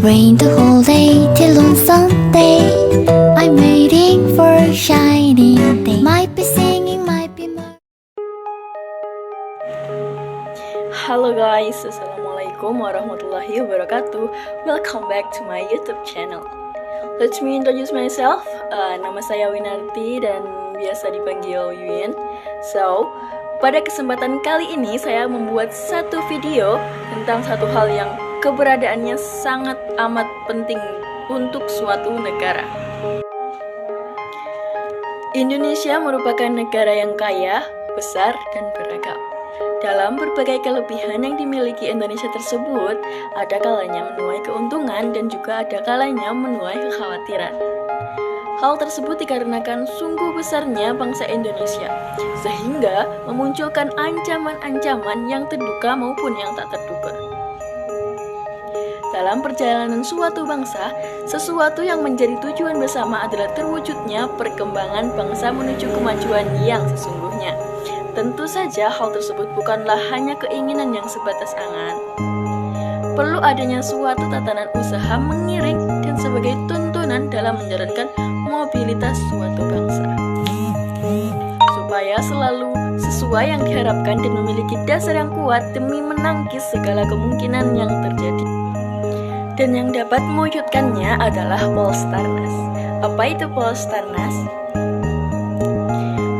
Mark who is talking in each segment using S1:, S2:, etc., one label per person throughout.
S1: rain the whole day till on Sunday. I'm waiting for a shining day. Might be singing, might be more.
S2: Halo guys, Assalamualaikum warahmatullahi wabarakatuh. Welcome back to my YouTube channel. Let me introduce myself. Nama saya Winarti dan biasa dipanggil Win. So, pada kesempatan kali ini saya membuat satu video tentang satu hal yang keberadaannya sangat amat penting untuk suatu negara. Indonesia merupakan negara yang kaya, besar, dan beragam. Dalam berbagai kelebihan yang dimiliki Indonesia tersebut, ada kalanya menuai keuntungan dan juga ada kalanya menuai kekhawatiran. Hal tersebut dikarenakan sungguh besarnya bangsa Indonesia, sehingga memunculkan ancaman-ancaman yang terduga maupun yang tak terduga. Dalam perjalanan suatu bangsa, sesuatu yang menjadi tujuan bersama adalah terwujudnya perkembangan bangsa menuju kemajuan yang sesungguhnya. Tentu saja hal tersebut bukanlah hanya keinginan yang sebatas angan. Perlu adanya suatu tatanan usaha mengiring dan sebagai tuntunan dalam menjalankan mobilitas suatu bangsa. Supaya selalu sesuai yang diharapkan dan memiliki dasar yang kuat demi menangkis segala kemungkinan yang terjadi. Dan yang dapat mewujudkannya adalah Polstarnas. Apa itu Polstarnas?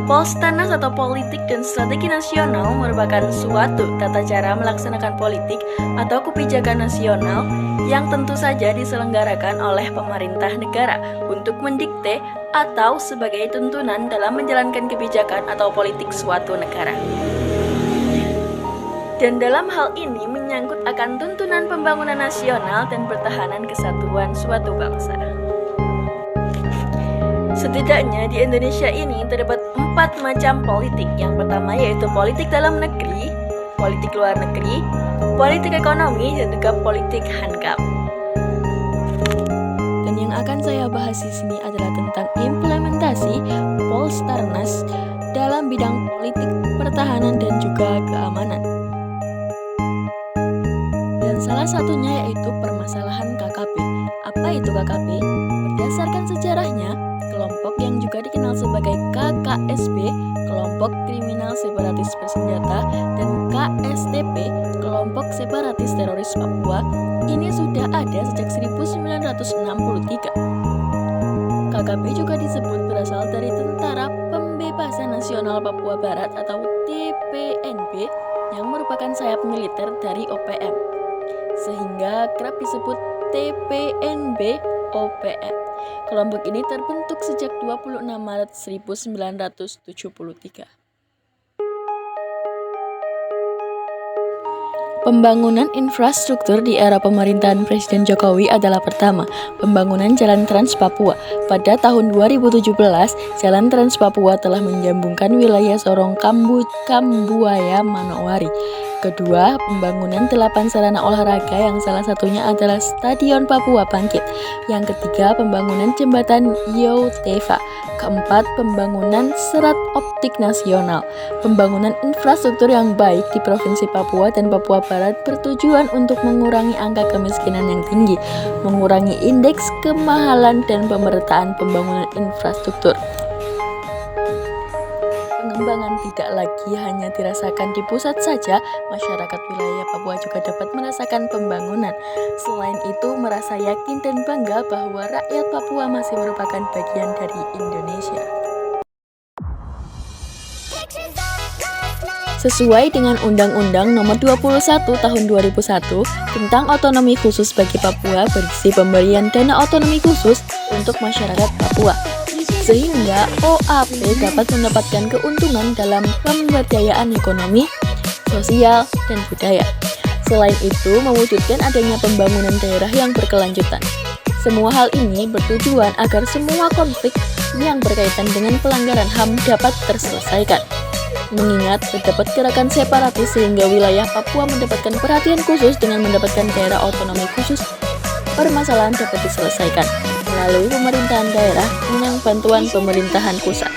S2: Polstarnas atau Politik dan Strategi Nasional merupakan suatu tata cara melaksanakan politik atau kebijakan nasional yang tentu saja diselenggarakan oleh pemerintah negara untuk mendikte atau sebagai tuntunan dalam menjalankan kebijakan atau politik suatu negara. Dan dalam hal ini menyangkut akan tuntunan pembangunan nasional dan pertahanan kesatuan suatu bangsa. Setidaknya di Indonesia ini terdapat 4 macam politik. Yang pertama yaitu politik dalam negeri, politik luar negeri, politik ekonomi, dan juga politik hankam. Dan yang akan saya bahas di sini adalah tentang implementasi Polstarnas dalam bidang politik, pertahanan, dan juga keamanan. Salah satunya yaitu permasalahan KKP. Apa itu KKP? Berdasarkan sejarahnya, kelompok yang juga dikenal sebagai KKSB, kelompok kriminal separatis bersenjata, dan KSTP, kelompok separatis teroris Papua, ini sudah ada sejak 1963. KKP juga disebut berasal dari Tentara Pembebasan Nasional Papua Barat atau TPNB yang merupakan sayap militer dari OPM, sehingga kerap disebut TPNB OPM. Kelompok ini terbentuk sejak 26 Maret 1973. Pembangunan infrastruktur di era pemerintahan Presiden Jokowi adalah pertama, pembangunan Jalan Trans Papua. Pada tahun 2017, Jalan Trans Papua telah menyambungkan wilayah Sorong Kambuaya Manowari. Kedua, pembangunan 8 sarana olahraga yang salah satunya adalah Stadion Papua Bangkit. Yang ketiga, pembangunan jembatan Yotefa. Keempat, pembangunan serat optik nasional. Pembangunan infrastruktur yang baik di Provinsi Papua dan Papua Barat bertujuan untuk mengurangi angka kemiskinan yang tinggi, mengurangi indeks kemahalan dan pemerataan pembangunan infrastruktur. Pengembangan tidak lagi hanya dirasakan di pusat saja, masyarakat wilayah Papua juga dapat merasakan pembangunan. Selain itu, merasa yakin dan bangga bahwa rakyat Papua masih merupakan bagian dari Indonesia. Sesuai dengan Undang-Undang Nomor 21 Tahun 2001 tentang otonomi khusus bagi Papua berisi pemberian dana otonomi khusus untuk masyarakat Papua, sehingga OAP dapat mendapatkan keuntungan dalam pemberdayaan ekonomi, sosial, dan budaya. Selain itu, mewujudkan adanya pembangunan daerah yang berkelanjutan. Semua hal ini bertujuan agar semua konflik yang berkaitan dengan pelanggaran HAM dapat terselesaikan. Mengingat terdapat gerakan separatis sehingga wilayah Papua mendapatkan perhatian khusus dengan mendapatkan daerah otonomi khusus, permasalahan dapat diselesaikan melalui pemerintahan daerah dengan bantuan pemerintahan pusat.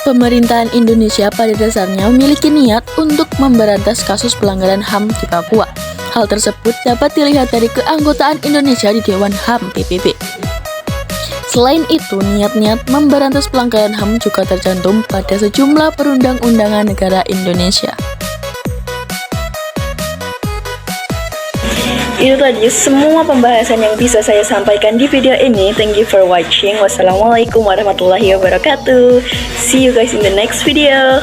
S2: Pemerintahan Indonesia pada dasarnya memiliki niat untuk memberantas kasus pelanggaran HAM di Papua. Hal tersebut dapat dilihat dari keanggotaan Indonesia di Dewan HAM PBB. Selain itu, niat-niat memberantas pelanggaran HAM juga tercantum pada sejumlah perundang-undangan negara Indonesia. Itu tadi semua pembahasan yang bisa saya sampaikan di video ini. Thank you for watching. Wassalamualaikum warahmatullahi wabarakatuh. See you guys in the next video.